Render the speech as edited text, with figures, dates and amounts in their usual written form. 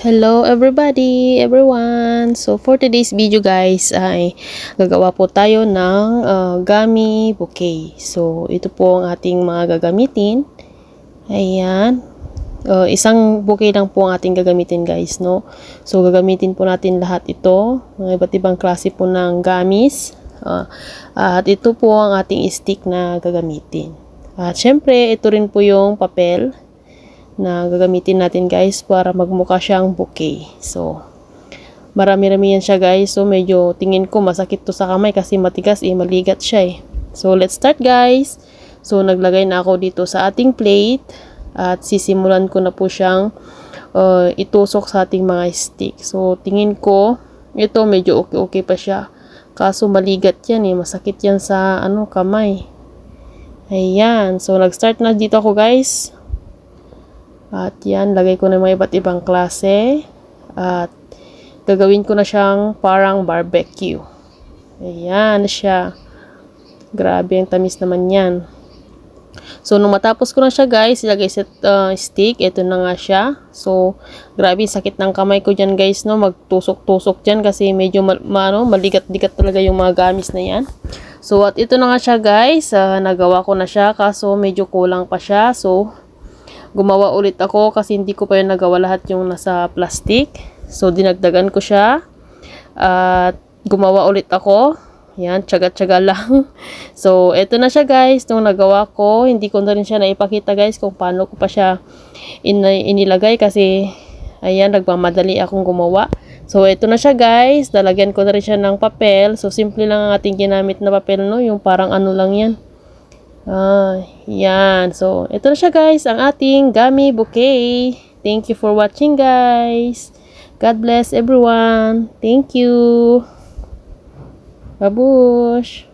Hello everyone! So for today's video guys ay gagawa po tayo ng gummy bouquet. So ito po ang ating mga gagamitin. Ayan. Isang bouquet lang po ang ating gagamitin guys, no? So gagamitin po natin lahat ito. Mga iba't ibang klase po ng gummies. At ito po ang ating stick na gagamitin. At syempre ito rin po yung papel na gagamitin natin guys para magmukha siyang bouquet. So, marami-rami yan siya guys. So, medyo tingin ko masakit to sa kamay kasi matigas maligat siya eh. So, let's start guys. So, naglagay na ako dito sa ating plate at sisimulan ko na po siyang itusok sa ating mga stick. So, tingin ko ito medyo okay pa siya. Kaso maligat yan eh. Masakit yan sa kamay. Ayan. So, nag-start na dito ako guys. At yan, lagay ko na mga iba't ibang klase. At gagawin ko na siyang parang barbecue. Ayan siya. Grabe, ang tamis naman yan. So, nung matapos ko na siya guys, ilagay sa stick. Ito na nga siya. So, grabe, sakit ng kamay ko dyan guys, no? Magtusok-tusok dyan kasi medyo maligat-ligat talaga yung mga gamis na yan. So, at ito na nga siya guys. Nagawa ko na siya kaso medyo kulang pa siya. So, gumawa ulit ako kasi hindi ko pa yun nagawa lahat yung nasa plastic. So, dinagdagan ko siya. At gumawa ulit ako. Yan, tsaga-tsaga lang. So, eto na siya guys. Nung nagawa ko, hindi ko na rin siya naipakita guys kung paano ko pa siya inilagay kasi ayan, nagmamadali akong gumawa. So, eto na siya guys. Lalagyan ko na rin siya ng papel. So, simple lang ang ating ginamit na papel, no? Yung parang lang yan. Yan. So, ito na siya guys, ang ating gummy bouquet. Thank you for watching guys. God bless everyone. Thank you. Babush.